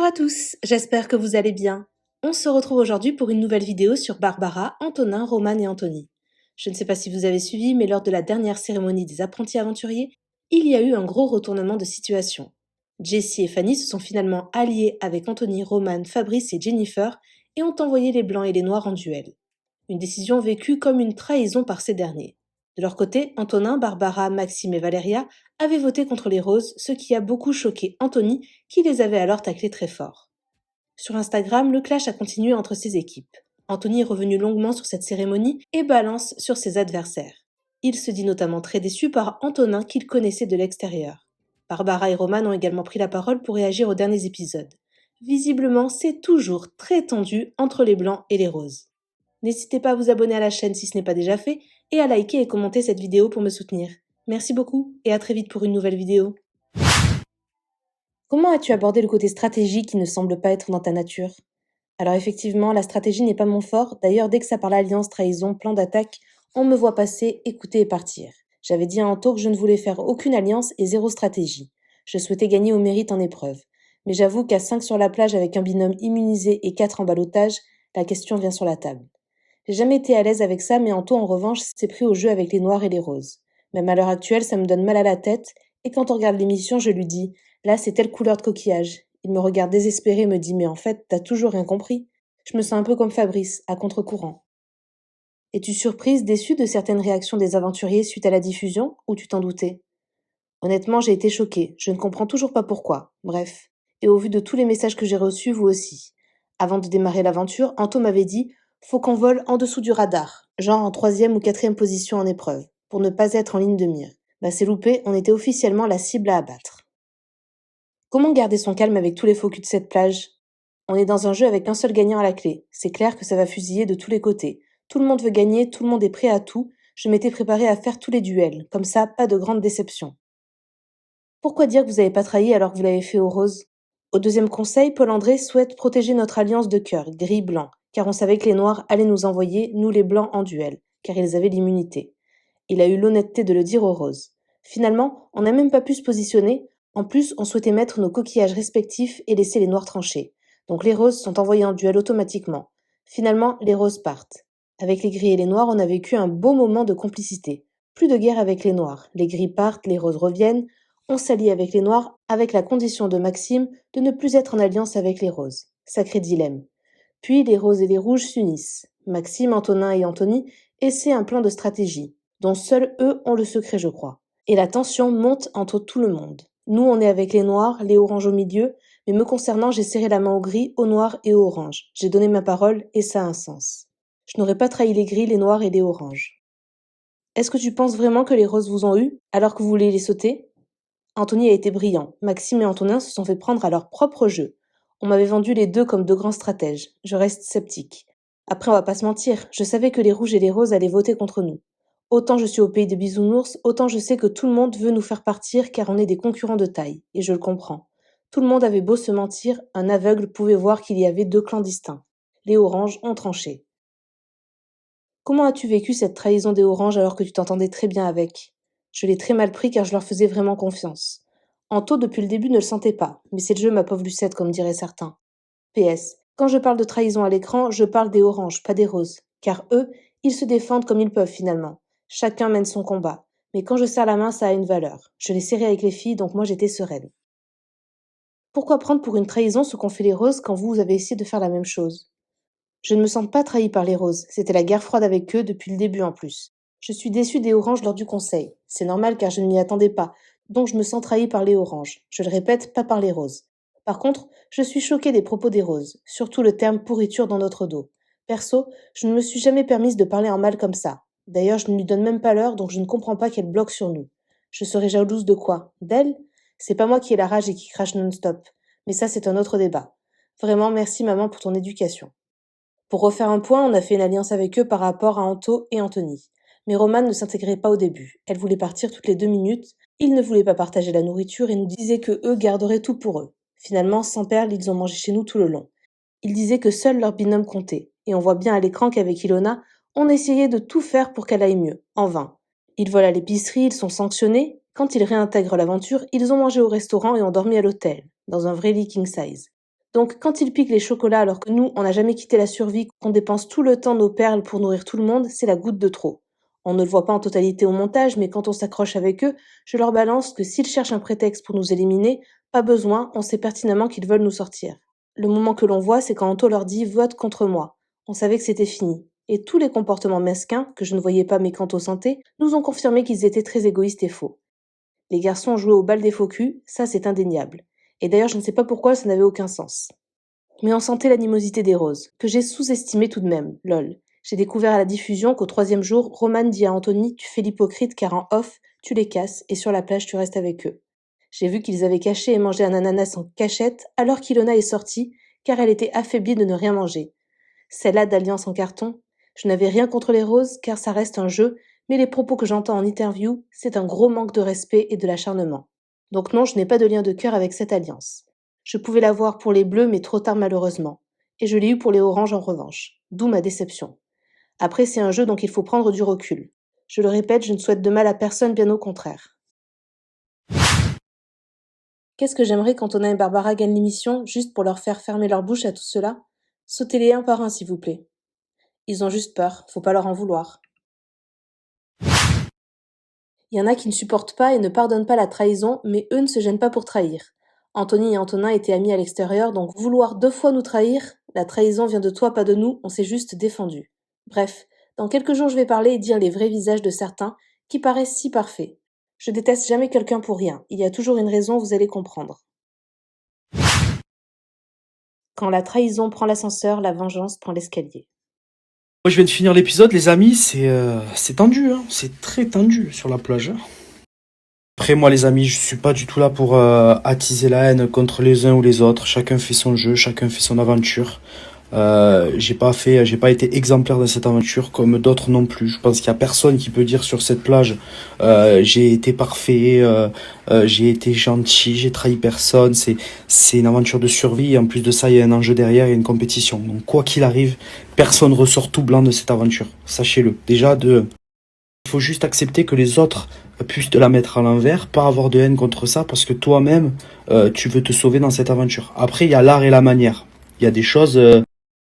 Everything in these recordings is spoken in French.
Bonjour à tous, j'espère que vous allez bien. On se retrouve aujourd'hui pour une nouvelle vidéo sur Barbara, Antonin, Roman et Anthony. Je ne sais pas si vous avez suivi, mais lors de la dernière cérémonie des apprentis aventuriers, il y a eu un gros retournement de situation. Jessie et Fanny se sont finalement alliés avec Anthony, Roman, Fabrice et Jennifer et ont envoyé les blancs et les noirs en duel. Une décision vécue comme une trahison par ces derniers. De leur côté, Antonin, Barbara, Maxime et Valéria avaient voté contre les roses, ce qui a beaucoup choqué Anthony, qui les avait alors taclés très fort. Sur Instagram, le clash a continué entre ces équipes. Anthony est revenu longuement sur cette cérémonie et balance sur ses adversaires. Il se dit notamment très déçu par Antonin qu'il connaissait de l'extérieur. Barbara et Roman ont également pris la parole pour réagir aux derniers épisodes. Visiblement, c'est toujours très tendu entre les blancs et les roses. N'hésitez pas à vous abonner à la chaîne si ce n'est pas déjà fait et à liker et commenter cette vidéo pour me soutenir. Merci beaucoup et à très vite pour une nouvelle vidéo. Comment as-tu abordé le côté stratégie qui ne semble pas être dans ta nature? Alors effectivement, la stratégie n'est pas mon fort. D'ailleurs, dès que ça parle alliance, trahison, plan d'attaque, on me voit passer, écouter et partir. J'avais dit à Anto que je ne voulais faire aucune alliance et zéro stratégie. Je souhaitais gagner au mérite en épreuve. Mais j'avoue qu'à 5 sur la plage avec un binôme immunisé et 4 en ballottage, la question vient sur la table. J'ai jamais été à l'aise avec ça, mais Anto, en revanche, s'est pris au jeu avec les noirs et les roses. Même à l'heure actuelle, ça me donne mal à la tête, et quand on regarde l'émission, je lui dis « Là, c'est telle couleur de coquillage ». Il me regarde désespéré et me dit « Mais en fait, t'as toujours rien compris ». Je me sens un peu comme Fabrice, à contre-courant. Es-tu surprise, déçue de certaines réactions des aventuriers suite à la diffusion, ou tu t'en doutais? Honnêtement, j'ai été choquée, je ne comprends toujours pas pourquoi. Bref. Et au vu de tous les messages que j'ai reçus, vous aussi. Avant de démarrer l'aventure, Anto m'avait dit faut qu'on vole en dessous du radar, genre en 3e ou 4e position en épreuve, pour ne pas être en ligne de mire. Bah c'est loupé, on était officiellement la cible à abattre. Comment garder son calme avec tous les faux culs de cette plage? On est dans un jeu avec un seul gagnant à la clé. C'est clair que ça va fusiller de tous les côtés. Tout le monde veut gagner, tout le monde est prêt à tout. Je m'étais préparée à faire tous les duels. Comme ça, pas de grande déception. Pourquoi dire que vous n'avez pas trahi alors que vous l'avez fait aux roses? Au deuxième conseil, Paul-André souhaite protéger notre alliance de cœur, gris-blanc, car on savait que les noirs allaient nous envoyer, nous les blancs, en duel, car ils avaient l'immunité. Il a eu l'honnêteté de le dire aux roses. Finalement, on n'a même pas pu se positionner. En plus, on souhaitait mettre nos coquillages respectifs et laisser les noirs trancher. Donc les roses sont envoyées en duel automatiquement. Finalement, les roses partent. Avec les gris et les noirs, on a vécu un beau moment de complicité. Plus de guerre avec les noirs. Les gris partent, les roses reviennent. On s'allie avec les noirs, avec la condition de Maxime de ne plus être en alliance avec les roses. Sacré dilemme. Puis les roses et les rouges s'unissent. Maxime, Antonin et Anthony essaient un plan de stratégie, dont seuls eux ont le secret, je crois. Et la tension monte entre tout le monde. Nous, on est avec les noirs, les oranges au milieu, mais me concernant, j'ai serré la main aux gris, aux noirs et aux oranges. J'ai donné ma parole, et ça a un sens. Je n'aurais pas trahi les gris, les noirs et les oranges. Est-ce que tu penses vraiment que les roses vous ont eu, alors que vous voulez les sauter? Anthony a été brillant. Maxime et Antonin se sont fait prendre à leur propre jeu. On m'avait vendu les deux comme de grands stratèges. Je reste sceptique. Après, on va pas se mentir, je savais que les rouges et les roses allaient voter contre nous. Autant je suis au pays des bisounours, autant je sais que tout le monde veut nous faire partir car on est des concurrents de taille, et je le comprends. Tout le monde avait beau se mentir, un aveugle pouvait voir qu'il y avait deux clans distincts. Les oranges ont tranché. Comment as-tu vécu cette trahison des oranges alors que tu t'entendais très bien avec? Je l'ai très mal pris car je leur faisais vraiment confiance. Anto, depuis le début, ne le sentait pas, mais c'est le jeu, ma pauvre Lucette, comme diraient certains. PS. Quand je parle de trahison à l'écran, je parle des oranges, pas des roses. Car eux, ils se défendent comme ils peuvent finalement. Chacun mène son combat. Mais quand je serre la main, ça a une valeur. Je l'ai serré avec les filles, donc moi j'étais sereine. Pourquoi prendre pour une trahison ce qu'ont fait les roses quand vous avez essayé de faire la même chose? Je ne me sens pas trahie par les roses. C'était la guerre froide avec eux depuis le début en plus. Je suis déçue des oranges lors du conseil. C'est normal car je ne m'y attendais pas. Donc je me sens trahie par les oranges. Je le répète, pas par les roses. Par contre, je suis choquée des propos des roses. Surtout le terme pourriture dans notre dos. Perso, je ne me suis jamais permise de parler en mal comme ça. D'ailleurs, je ne lui donne même pas l'heure, donc je ne comprends pas qu'elle bloque sur nous. Je serais jalouse de quoi? D'elle? C'est pas moi qui ai la rage et qui crache non-stop. Mais ça, c'est un autre débat. Vraiment, merci maman pour ton éducation. Pour refaire un point, on a fait une alliance avec eux par rapport à Anto et Anthony. Mais Romane ne s'intégrait pas au début. Elle voulait partir toutes les 2 minutes. Ils ne voulaient pas partager la nourriture et nous disaient que eux garderaient tout pour eux. Finalement, sans perles, ils ont mangé chez nous tout le long. Ils disaient que seul leur binôme comptait. Et on voit bien à l'écran qu'avec Ilona, on essayait de tout faire pour qu'elle aille mieux. En vain. Ils volent à l'épicerie, ils sont sanctionnés. Quand ils réintègrent l'aventure, ils ont mangé au restaurant et ont dormi à l'hôtel, dans un vrai lit king size. Donc quand il pique les chocolats alors que nous, on n'a jamais quitté la survie, qu'on dépense tout le temps nos perles pour nourrir tout le monde, c'est la goutte de trop. On ne le voit pas en totalité au montage, mais quand on s'accroche avec eux, je leur balance que s'ils cherchent un prétexte pour nous éliminer, pas besoin, on sait pertinemment qu'ils veulent nous sortir. Le moment que l'on voit, c'est quand Anto leur dit vote contre moi. On savait que c'était fini. Et tous les comportements mesquins, que je ne voyais pas mais Kanto sentait, nous ont confirmé qu'ils étaient très égoïstes et faux. Les garçons ont joué au bal des faux culs, ça c'est indéniable. Et d'ailleurs, je ne sais pas pourquoi ça n'avait aucun sens. Mais on sentait l'animosité des roses, que j'ai sous-estimé tout de même, lol. J'ai découvert à la diffusion qu'au 3e jour, Roman dit à Anthony tu fais l'hypocrite car en off, tu les casses et sur la plage tu restes avec eux. J'ai vu qu'ils avaient caché et mangé un ananas en cachette alors qu'Ilona est sortie car elle était affaiblie de ne rien manger. Celle-là d'alliance en carton. Je n'avais rien contre les roses car ça reste un jeu, mais les propos que j'entends en interview, c'est un gros manque de respect et de l'acharnement. Donc non, je n'ai pas de lien de cœur avec cette alliance. Je pouvais l'avoir pour les bleus, mais trop tard malheureusement. Et je l'ai eu pour les oranges en revanche. D'où ma déception. Après, c'est un jeu donc il faut prendre du recul. Je le répète, je ne souhaite de mal à personne, bien au contraire. Qu'est-ce que j'aimerais qu'Antonin et Barbara gagnent l'émission, juste pour leur faire fermer leur bouche à tout cela? Sautez-les un par un, s'il vous plaît. Ils ont juste peur, faut pas leur en vouloir. Il y en a qui ne supportent pas et ne pardonnent pas la trahison, mais eux ne se gênent pas pour trahir. Anthony et Antonin étaient amis à l'extérieur, donc vouloir 2 fois nous trahir, la trahison vient de toi, pas de nous, on s'est juste défendu. Bref, dans quelques jours je vais parler et dire les vrais visages de certains, qui paraissent si parfaits. Je déteste jamais quelqu'un pour rien, il y a toujours une raison, vous allez comprendre. Quand la trahison prend l'ascenseur, la vengeance prend l'escalier. Moi, je viens de finir l'épisode, les amis, c'est tendu, hein. C'est très tendu sur la plage, hein. Après, moi, les amis, je suis pas du tout là pour attiser la haine contre les uns ou les autres. Chacun fait son jeu, chacun fait son aventure. J'ai pas été exemplaire dans cette aventure, comme d'autres non plus. Je pense qu'il y a personne qui peut dire sur cette plage, j'ai été parfait, j'ai été gentil, j'ai trahi personne. C'est une aventure de survie. Et en plus de ça, il y a un enjeu derrière, il y a une compétition. Donc, quoi qu'il arrive, personne ressort tout blanc de cette aventure. Sachez-le. Déjà, il faut juste accepter que les autres puissent te la mettre à l'envers, pas avoir de haine contre ça, parce que toi-même, tu veux te sauver dans cette aventure. Après, il y a l'art et la manière. Il y a des choses,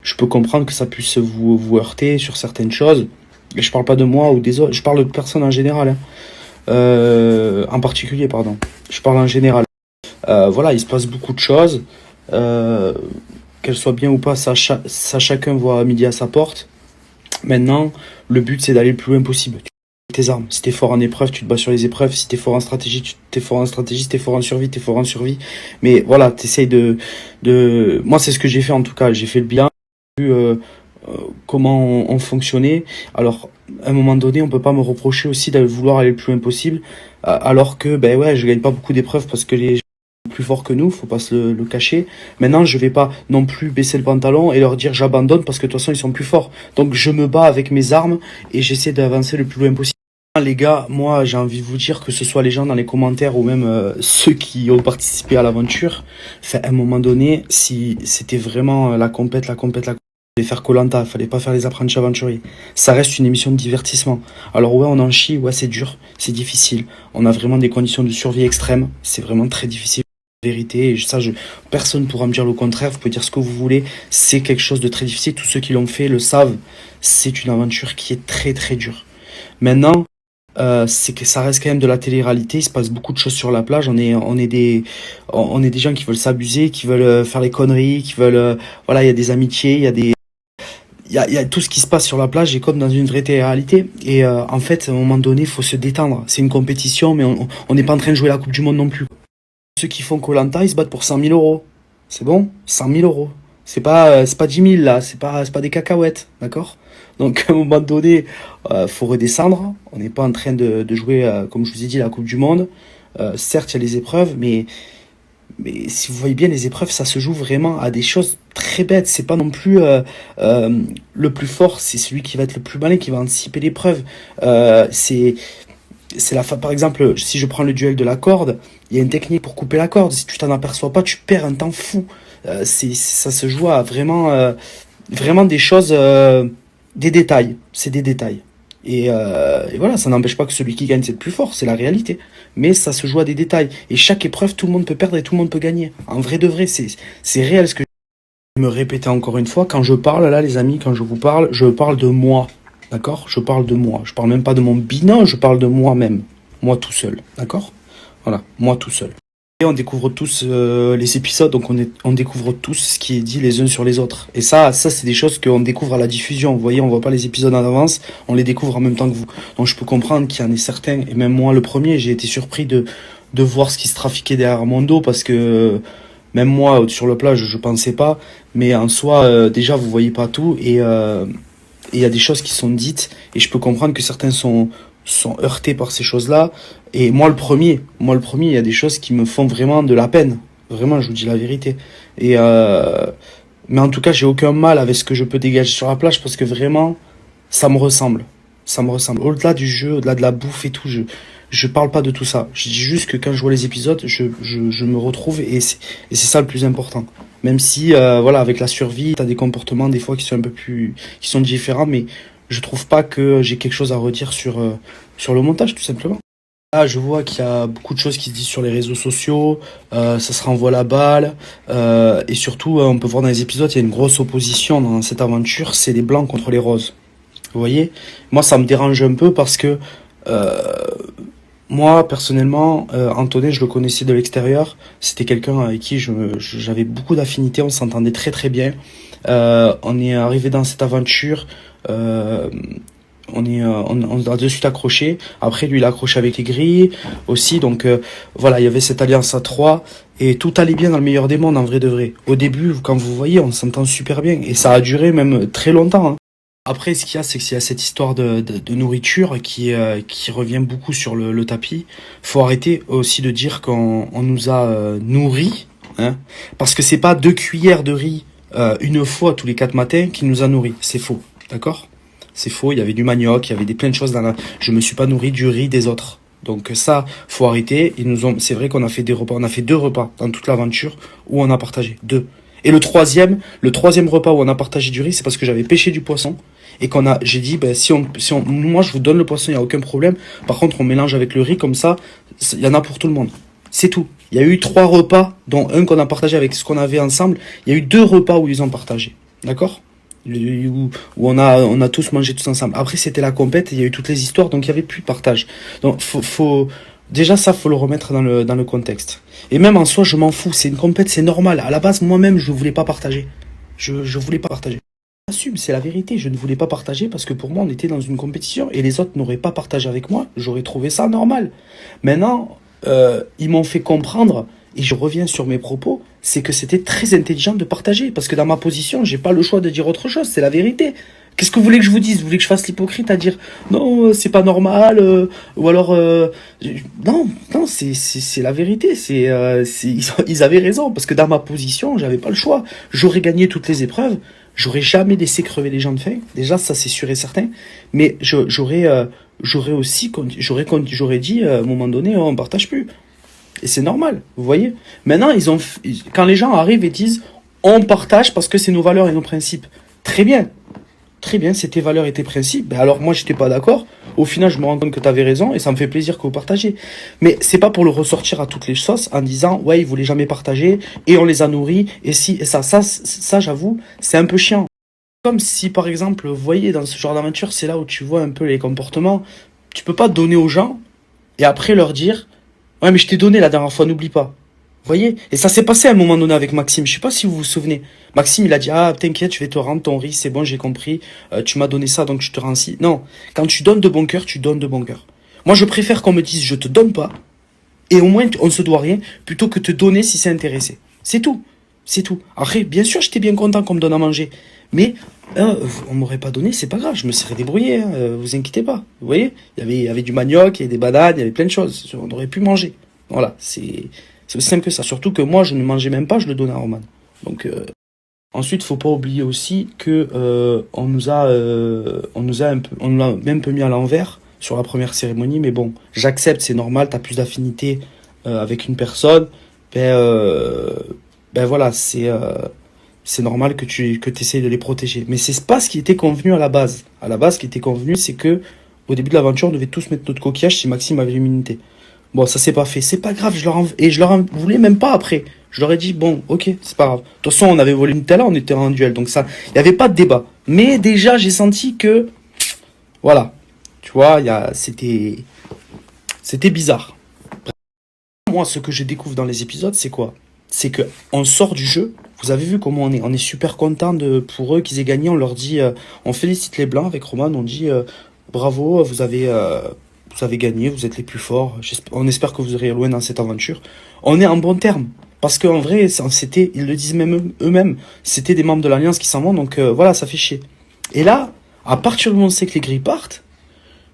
je peux comprendre que ça puisse vous heurter sur certaines choses. Et je parle pas de moi ou des autres, je parle de personnes en général, hein. En particulier, pardon. Je parle en général. Voilà, il se passe beaucoup de choses. Qu'elles soient bien ou pas, ça chacun voit midi à sa porte. Maintenant, le but, c'est d'aller le plus loin possible. Tes armes. Si t'es fort en épreuve, tu te bats sur les épreuves. Si t'es fort en stratégie, t'es fort en stratégie. Si t'es fort en survie, t'es fort en survie. Mais voilà, t'essayes moi, c'est ce que j'ai fait en tout cas. J'ai fait le bilan, vu comment on fonctionnait. Alors, à un moment donné, on peut pas me reprocher aussi de vouloir aller le plus loin possible, alors que, ben ouais, je gagne pas beaucoup d'épreuves parce que les gens sont plus forts que nous, faut pas se le cacher. Maintenant, je vais pas non plus baisser le pantalon et leur dire j'abandonne parce que de toute façon, ils sont plus forts. Donc, je me bats avec mes armes et j'essaie d'avancer le plus loin possible. Les gars, moi j'ai envie de vous dire que ce soit les gens dans les commentaires ou même ceux qui ont participé à l'aventure, enfin, à un moment donné, si c'était vraiment la compète, fallait faire koh fallait pas faire les apprentis aventuriers. Ça reste une émission de divertissement. Alors ouais, on en chie, ouais, c'est dur, c'est difficile. On a vraiment des conditions de survie extrêmes, c'est vraiment très difficile. La vérité, et ça, personne ne pourra me dire le contraire, vous pouvez dire ce que vous voulez, c'est quelque chose de très difficile, tous ceux qui l'ont fait le savent, c'est une aventure qui est très très dure. Maintenant, c'est que ça reste quand même de la télé-réalité, il se passe beaucoup de choses sur la plage, on est des gens qui veulent s'abuser, qui veulent faire les conneries, qui veulent, voilà, il y a des amitiés, il y a tout ce qui se passe sur la plage, et comme dans une vraie télé-réalité. Et en fait, à un moment donné, il faut se détendre. C'est une compétition, mais on n'est pas en train de jouer la Coupe du Monde non plus. Ceux qui font koh ils se battent pour 100 000 euros. C'est bon? 100 000 euros. C'est pas 10 000 là, c'est pas des cacahuètes, d'accord? Donc à un moment donné, faut redescendre. On n'est pas en train de jouer, comme je vous ai dit, la Coupe du Monde. Certes, il y a les épreuves, mais si vous voyez bien, les épreuves, ça se joue vraiment à des choses très bêtes. C'est pas non plus le plus fort, c'est celui qui va être le plus malin, qui va anticiper l'épreuve. Par exemple, si je prends le duel de la corde, il y a une technique pour couper la corde. Si tu t'en aperçois pas, tu perds un temps fou. Ça se joue à vraiment des choses, des détails. C'est des détails. Et voilà, ça n'empêche pas que celui qui gagne, c'est le plus fort, c'est la réalité. Mais ça se joue à des détails. Et chaque épreuve, tout le monde peut perdre et tout le monde peut gagner. En vrai de vrai, c'est réel ce que Me répéter encore une fois, quand je parle là les amis, quand je parle de moi, d'accord? Je parle de moi, je parle même pas de mon binôme, je parle de moi-même, moi tout seul, d'accord? Voilà, moi tout seul. Et on découvre tous les épisodes, donc on découvre tous ce qui est dit les uns sur les autres. Et ça c'est des choses qu'on découvre à la diffusion, vous voyez, on voit pas les épisodes en avance, on les découvre en même temps que vous. Donc je peux comprendre qu'il y en ait certains, et même moi le premier, j'ai été surpris de voir ce qui se trafiquait derrière mon dos, parce que même moi, sur le plat, je pensais pas. Mais en soi, déjà, vous voyez pas tout. Et il y a des choses qui sont dites. Et je peux comprendre que certains sont heurtés par ces choses-là. Et moi le premier, il y a des choses qui me font vraiment de la peine. Vraiment, je vous dis la vérité. Et mais en tout cas, j'ai aucun mal avec ce que je peux dégager sur la plage parce que vraiment, ça me ressemble. Ça me ressemble. Au-delà du jeu, au-delà de la bouffe et tout, je parle pas de tout ça. Je dis juste que quand je vois les épisodes, je me retrouve et c'est ça le plus important. Même si, voilà, avec la survie, t'as des comportements des fois qui sont un peu plus, qui sont différents, mais je trouve pas que j'ai quelque chose à redire sur le montage, tout simplement. Là, je vois qu'il y a beaucoup de choses qui se disent sur les réseaux sociaux, ça se renvoie la balle, et surtout, on peut voir dans les épisodes, il y a une grosse opposition dans cette aventure, c'est les blancs contre les roses. Vous voyez? Moi, ça me dérange un peu parce que euh, moi, personnellement, Antonin, je le connaissais de l'extérieur. C'était quelqu'un avec qui j'avais beaucoup d'affinités, on s'entendait très très bien. On est arrivé dans cette aventure, euh, on a de suite accroché. Après, lui, il a accroché avec les grilles aussi. Donc voilà, il y avait cette alliance à trois. Et tout allait bien dans le meilleur des mondes, en vrai de vrai. Au début, quand vous voyez, on s'entend super bien. Et ça a duré même très longtemps, hein. Après, ce qu'il y a, c'est qu'il y a cette histoire de nourriture qui revient beaucoup sur le tapis. Faut arrêter aussi de dire qu'on nous a nourris, hein, parce que c'est pas 2 cuillères de riz une fois tous les 4 matins qui nous a nourris. C'est faux, d'accord? C'est faux. Il y avait du manioc, il y avait plein de choses dans la. Je me suis pas nourri du riz des autres. Donc ça, faut arrêter. C'est vrai qu'on a fait des repas. On a fait 2 repas dans toute l'aventure où on a partagé deux. Et le troisième repas où on a partagé du riz, c'est parce que j'avais pêché du poisson et j'ai dit, ben, moi je vous donne le poisson, il y a aucun problème. Par contre, on mélange avec le riz comme ça, il y en a pour tout le monde. C'est tout. Il y a eu 3 repas, dont un qu'on a partagé avec ce qu'on avait ensemble. Il y a eu 2 repas où ils ont partagé, d'accord? Où on a tous mangé tous ensemble. Après, c'était la compète, il y a eu toutes les histoires, donc il y avait plus de partage. Donc déjà ça, faut le remettre dans le contexte. Et même en soi, je m'en fous. C'est une compète, c'est normal. À la base, moi-même, je voulais pas partager. Je voulais pas partager. J'assume, c'est la vérité. Je ne voulais pas partager parce que pour moi, on était dans une compétition et les autres n'auraient pas partagé avec moi. J'aurais trouvé ça normal. Maintenant, ils m'ont fait comprendre, et je reviens sur mes propos, c'est que c'était très intelligent de partager parce que dans ma position, j'ai pas le choix de dire autre chose. C'est la vérité. Qu'est-ce que vous voulez que je vous dise? Vous voulez que je fasse l'hypocrite à dire non, c'est pas normal, ou alors non, non, c'est la vérité. Ils avaient raison parce que dans ma position, j'avais pas le choix. J'aurais gagné toutes les épreuves, j'aurais jamais laissé crever les gens de faim. Déjà, ça c'est sûr et certain. Mais j'aurais aussi j'aurais dit à un moment donné, oh, on partage plus. Et c'est normal, vous voyez. Maintenant, quand les gens arrivent et disent on partage parce que c'est nos valeurs et nos principes. Très bien. Très bien, c'est tes valeurs et tes principes. Ben alors moi, j'étais pas d'accord. Au final, je me rends compte que tu avais raison et ça me fait plaisir que vous partagez. Mais c'est pas pour le ressortir à toutes les sauces en disant ouais, ils voulaient jamais partager et on les a nourris et si et ça, j'avoue, c'est un peu chiant. Comme si par exemple, vous voyez, dans ce genre d'aventure, c'est là où tu vois un peu les comportements. Tu peux pas donner aux gens et après leur dire ouais, mais je t'ai donné la dernière fois, n'oublie pas. Vous voyez? Et ça s'est passé à un moment donné avec Maxime. Je sais pas si vous vous souvenez. Maxime, il a dit, ah, t'inquiète, je vais te rendre ton riz, c'est bon, j'ai compris. Tu m'as donné ça, donc je te rends ci. Non. Quand tu donnes de bon cœur, tu donnes de bon cœur. Moi, je préfère qu'on me dise, je te donne pas. Et au moins, on se doit rien, plutôt que te donner si c'est intéressé. C'est tout. C'est tout. Après, bien sûr, j'étais bien content qu'on me donne à manger. Mais, on m'aurait pas donné, c'est pas grave, je me serais débrouillé, hein, vous inquiétez pas. Vous voyez? Il y avait du manioc, il y avait des bananes, il y avait plein de choses. On aurait pu manger. Voilà, c'est aussi simple que ça. Surtout que moi, je ne mangeais même pas, je le donnais à Roman. Donc, ensuite, faut pas oublier aussi que on nous l'a même peu mis à l'envers sur la première cérémonie. Mais bon, j'accepte, c'est normal. T'as plus d'affinité avec une personne. Ben voilà, c'est normal que tu essayes de les protéger. Mais c'est pas ce qui était convenu à la base. À la base, ce qui était convenu, c'est que au début de l'aventure, on devait tous mettre notre coquillage si Maxime avait l'immunité. Bon, ça s'est pas fait. C'est pas grave, je leur en voulais même pas après. Je leur ai dit, bon, ok, c'est pas grave. De toute façon, on avait volé Nutella, on était en duel. Donc ça, il n'y avait pas de débat. Mais déjà, j'ai senti que, voilà. Tu vois, c'était bizarre. Moi, ce que je découvre dans les épisodes, c'est quoi? C'est que on sort du jeu. Vous avez vu comment on est? On est super content pour eux qu'ils aient gagné. On leur dit, on félicite les Blancs avec Roman. On dit, bravo, vous avez gagné, vous êtes les plus forts. On espère que vous irez loin dans cette aventure. On est en bon terme. Parce qu'en vrai, c'était, ils le disent même eux-mêmes, c'était des membres de l'Alliance qui s'en vont. Donc voilà, ça fait chier. Et là, à partir du moment où c'est que les grilles partent,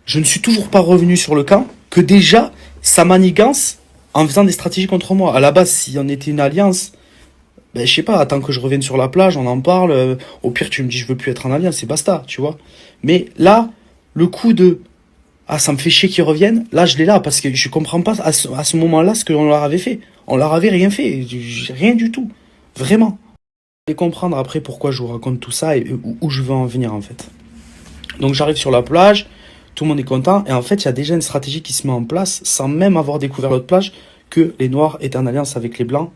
je ne suis toujours pas revenu sur le camp, que déjà, ça manigance en faisant des stratégies contre moi. À la base, si on était une alliance, ben, je sais pas, attends que je revienne sur la plage, on en parle, au pire, tu me dis, je veux plus être en alliance, c'est basta, tu vois. Mais là, le coup de, ah, ça me fait chier qu'ils reviennent, là, je l'ai là, parce que je comprends pas à ce moment-là ce qu'on leur avait fait. On leur avait rien fait, rien du tout. Vraiment. Et comprendre après pourquoi je vous raconte tout ça et où je veux en venir, en fait. Donc, j'arrive sur la plage, tout le monde est content. Et en fait, il y a déjà une stratégie qui se met en place, sans même avoir découvert l'autre plage, que les Noirs étaient en alliance avec les Blancs.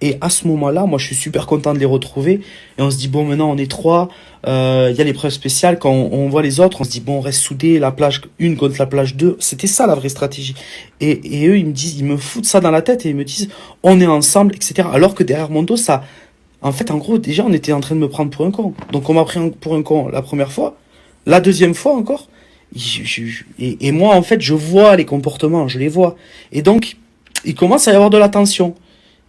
Et à ce moment-là, moi, je suis super content de les retrouver. Et on se dit, bon, maintenant, on est trois. Il y a l'épreuve spéciale. Quand on voit les autres, on se dit, bon, on reste soudés, la plage 1 contre la plage 2. C'était ça, la vraie stratégie. Et eux, ils me disent, ils me foutent ça dans la tête et ils me disent, on est ensemble, etc. Alors que derrière mon dos, ça... En fait, en gros, déjà, on était en train de me prendre pour un con. Donc, on m'a pris pour un con la première fois. La deuxième fois encore. Et moi, en fait, je vois les comportements, je les vois. Et donc, il commence à y avoir de la tension.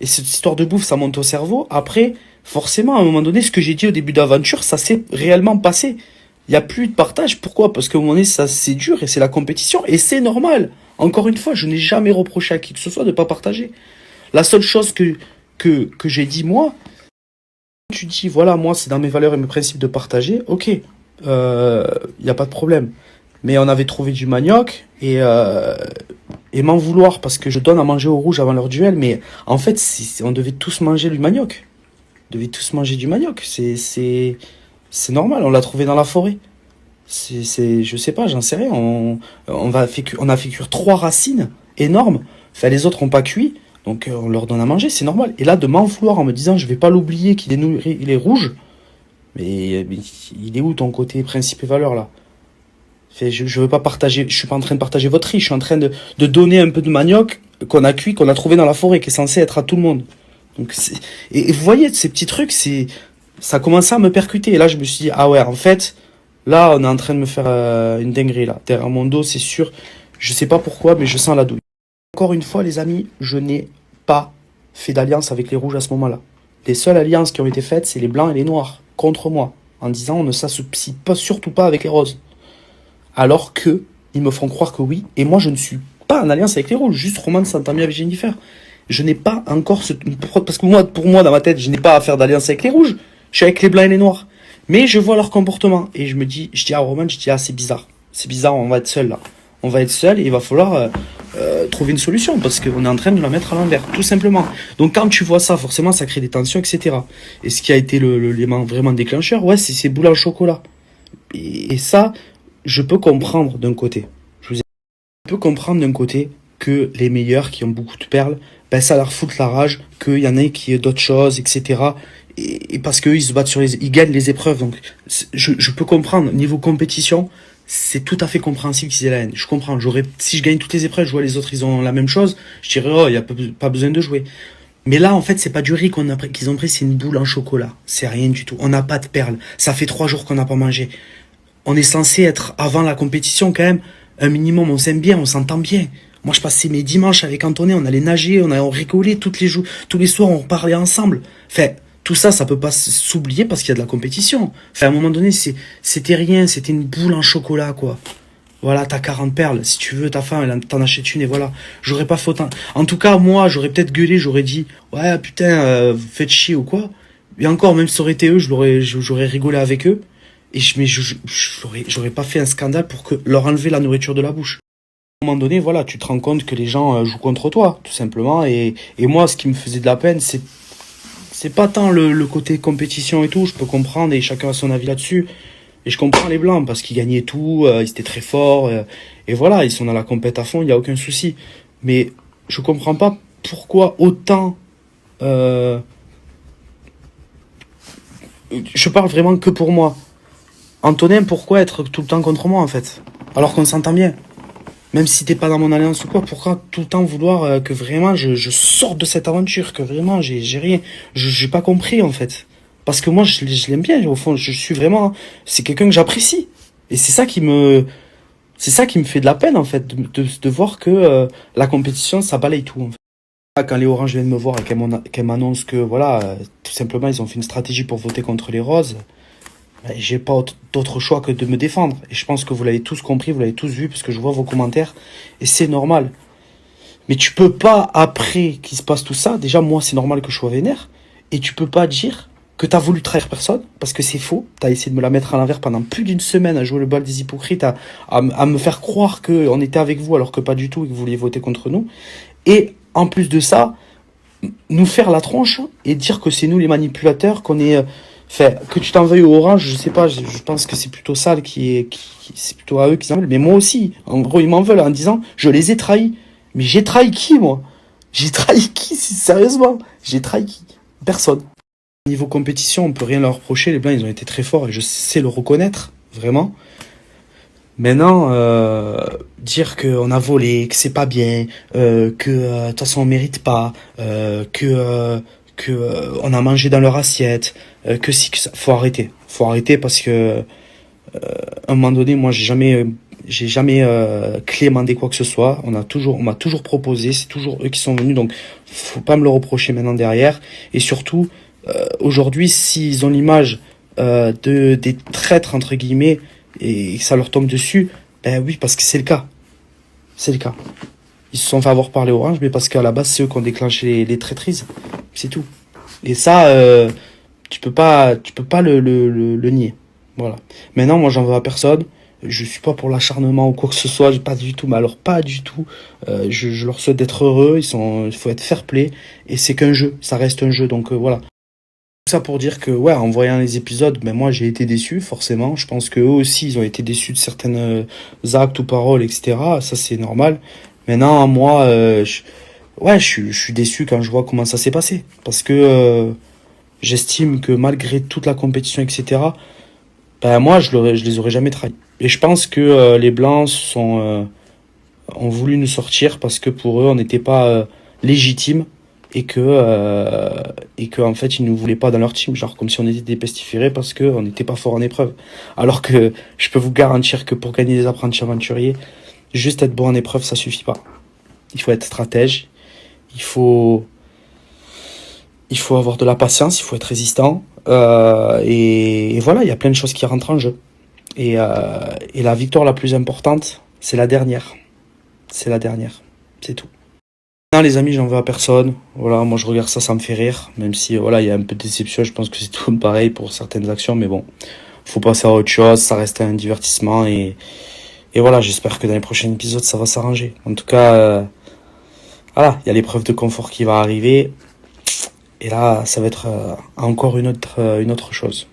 Et cette histoire de bouffe, ça monte au cerveau. Après, forcément, à un moment donné, ce que j'ai dit au début d'aventure, ça s'est réellement passé. Il n'y a plus de partage. Pourquoi? Parce qu'à un moment donné, ça, c'est dur et c'est la compétition. Et c'est normal. Encore une fois, je n'ai jamais reproché à qui que ce soit de ne pas partager. La seule chose que j'ai dit, moi, tu dis, voilà, moi, c'est dans mes valeurs et mes principes de partager. Ok, il n'y a pas de problème. Mais on avait trouvé du manioc et m'en vouloir parce que je donne à manger aux rouges avant leur duel. Mais en fait, on devait tous manger du manioc. On devait tous manger du manioc. C'est normal, on l'a trouvé dans la forêt. Je sais pas, j'en sais rien. On a fait cuire 3 racines énormes. Enfin, les autres ont pas cuit. Donc on leur donne à manger, c'est normal. Et là, de m'en vouloir en me disant, je vais pas l'oublier qu'il est nourri, il est rouge. Mais il est où ton côté principe et valeur là? Je veux pas partager, je suis pas en train de partager votre riz, je suis en train de donner un peu de manioc qu'on a cuit, qu'on a trouvé dans la forêt, qui est censé être à tout le monde. Donc et vous voyez, ces petits trucs, ça a commencé à me percuter. Et là, je me suis dit, ah ouais, en fait, là, on est en train de me faire une dinguerie, là. Derrière mon dos, c'est sûr. Je sais pas pourquoi, mais je sens la douille. Encore une fois, les amis, je n'ai pas fait d'alliance avec les rouges à ce moment-là. Les seules alliances qui ont été faites, c'est les blancs et les noirs, contre moi. En disant, on ne s'associe pas, surtout pas avec les roses. Alors que ils me font croire que oui, et moi je ne suis pas en alliance avec les rouges, juste Roman s'entend mieux avec Jennifer. Je n'ai pas encore parce que moi, pour moi, dans ma tête, je n'ai pas à faire d'alliance avec les rouges, je suis avec les blancs et les noirs. Mais je vois leur comportement, et je dis à Roman, ah c'est bizarre, on va être seul là. On va être seul et il va falloir trouver une solution, parce qu'on est en train de la mettre à l'envers, tout simplement. Donc quand tu vois ça, forcément ça crée des tensions, etc. Et ce qui a été l'élément vraiment déclencheur, ouais, c'est ces boules au chocolat. Et ça, je peux comprendre d'un côté. Je peux comprendre d'un côté que les meilleurs qui ont beaucoup de perles, ben ça leur fout la rage, qu'il y en ait qui aient d'autres choses, etc. Et parce qu'eux, ils se battent ils gagnent les épreuves. Donc, je peux comprendre. Niveau compétition, c'est tout à fait compréhensible qu'ils aient la haine. Je comprends. Si je gagne toutes les épreuves, je vois les autres, ils ont la même chose, je dirais, oh, il n'y a pas besoin de jouer. Mais là, en fait, c'est pas du riz qu'ils ont pris, c'est une boule en chocolat. C'est rien du tout. On n'a pas de perles. Ça fait 3 jours qu'on n'a pas mangé. On est censé être, avant la compétition, quand même, un minimum, on s'aime bien, on s'entend bien. Moi, je passais mes dimanches avec Antonin, on allait nager, on rigolait tous les soirs, on parlait ensemble. Enfin, tout ça, ça peut pas s'oublier parce qu'il y a de la compétition. Enfin, à un moment donné, c'était rien, c'était une boule en chocolat, quoi. Voilà, t'as 40 perles. Si tu veux, ta femme, elle t'en achète une et voilà. J'aurais pas fait autant. En tout cas, moi, j'aurais peut-être gueulé, j'aurais dit, ouais, putain, vous faites chier ou quoi. Et encore, même si ça aurait été eux, j'aurais rigolé avec eux. Et j'aurais pas fait un scandale pour leur enlever la nourriture de la bouche. À un moment donné, voilà, tu te rends compte que les gens jouent contre toi, tout simplement. Et moi, ce qui me faisait de la peine, c'est pas tant le côté compétition et tout, je peux comprendre, et chacun a son avis là-dessus. Et je comprends les blancs, parce qu'ils gagnaient tout, ils étaient très forts, et voilà, ils sont dans la compète à fond, il n'y a aucun souci. Mais je comprends pas pourquoi autant Je parle vraiment que pour moi. Antonin, pourquoi être tout le temps contre moi en fait? Alors qu'on s'entend bien. Même si t'es pas dans mon alliance ou quoi, pourquoi tout le temps vouloir que vraiment je sorte de cette aventure, que vraiment j'ai rien, j'ai pas compris en fait. Parce que moi je l'aime bien, au fond, je suis vraiment, c'est quelqu'un que j'apprécie. Et c'est ça qui me fait de la peine en fait, de voir que la compétition ça balaye tout en fait. Ah, quand les Oranges viennent me voir et qu'elles m'annoncent que voilà, tout simplement ils ont fait une stratégie pour voter contre les Roses, ben, j'ai pas d'autre choix que de me défendre. Et je pense que vous l'avez tous compris, vous l'avez tous vu, parce que je vois vos commentaires, et c'est normal. Mais tu peux pas, après qu'il se passe tout ça, déjà moi c'est normal que je sois vénère, et tu peux pas dire que t'as voulu trahir personne, parce que c'est faux. T'as essayé de me la mettre à l'envers pendant plus d'une semaine à jouer le bal des hypocrites, à me faire croire qu'on était avec vous alors que pas du tout et que vous vouliez voter contre nous. Et en plus de ça, nous faire la tronche et dire que c'est nous les manipulateurs, qu'on est... Enfin, que tu t'en veuilles au Orange, je sais pas, je pense que c'est plutôt ça c'est plutôt à eux qui s'en veulent. Mais moi aussi, en gros, ils m'en veulent en disant, je les ai trahis. Mais j'ai trahi qui, moi? J'ai trahi qui, sérieusement? J'ai trahi qui? Personne. Niveau compétition, on peut rien leur reprocher. Les Blancs, ils ont été très forts et je sais le reconnaître, vraiment. Maintenant, dire qu'on a volé, que c'est pas bien, que de toute façon on mérite pas, on a mangé dans leur assiette, que si que ça, faut arrêter parce que à un moment donné, moi j'ai jamais clémendé quoi que ce soit. On m'a toujours proposé, c'est toujours eux qui sont venus, donc faut pas me le reprocher maintenant derrière. Et surtout, aujourd'hui, s'ils ont l'image des traîtres entre guillemets et que ça leur tombe dessus, ben oui, parce que c'est le cas. C'est le cas. Ils se sont fait avoir par les Oranges, mais parce qu'à la base, c'est eux qui ont déclenché les traîtrises. C'est tout. Et ça, tu peux pas le nier. Voilà. Maintenant, moi, j'en veux à personne. Je suis pas pour l'acharnement ou quoi que ce soit, pas du tout, mais alors pas du tout. Je leur souhaite d'être heureux, il faut être fair play, et c'est qu'un jeu, ça reste un jeu, donc voilà. Tout ça pour dire que, ouais, en voyant les épisodes, ben moi j'ai été déçu, forcément. Je pense que eux aussi, ils ont été déçus de certaines actes ou paroles, etc. Ça, c'est normal. Maintenant, moi, je suis déçu quand je vois comment ça s'est passé. Parce que j'estime que malgré toute la compétition, etc., ben moi, je les aurais jamais trahis. Et je pense que les Blancs ont voulu nous sortir parce que pour eux, on n'était pas légitime et que en fait, ils nous voulaient pas dans leur team, genre comme si on était des pestiférés parce que on n'était pas fort en épreuve. Alors que je peux vous garantir que pour gagner des apprentis aventuriers, juste être bon en épreuve, ça suffit pas. Il faut être stratège, il faut il faut avoir de la patience, il faut être résistant. Et voilà, il y a plein de choses qui rentrent en jeu. Et la victoire la plus importante, c'est la dernière. C'est la dernière. C'est tout. Non, les amis, j'en veux à personne. Voilà, moi je regarde ça, ça me fait rire. Même si, voilà, il y a un peu de déception. Je pense que c'est tout pareil pour certaines actions. Mais bon, faut passer à autre chose. Ça reste un divertissement. Et voilà, j'espère que dans les prochains épisodes, ça va s'arranger. En tout cas, voilà, il y a l'épreuve de confort qui va arriver. Et là, ça va être encore une autre chose.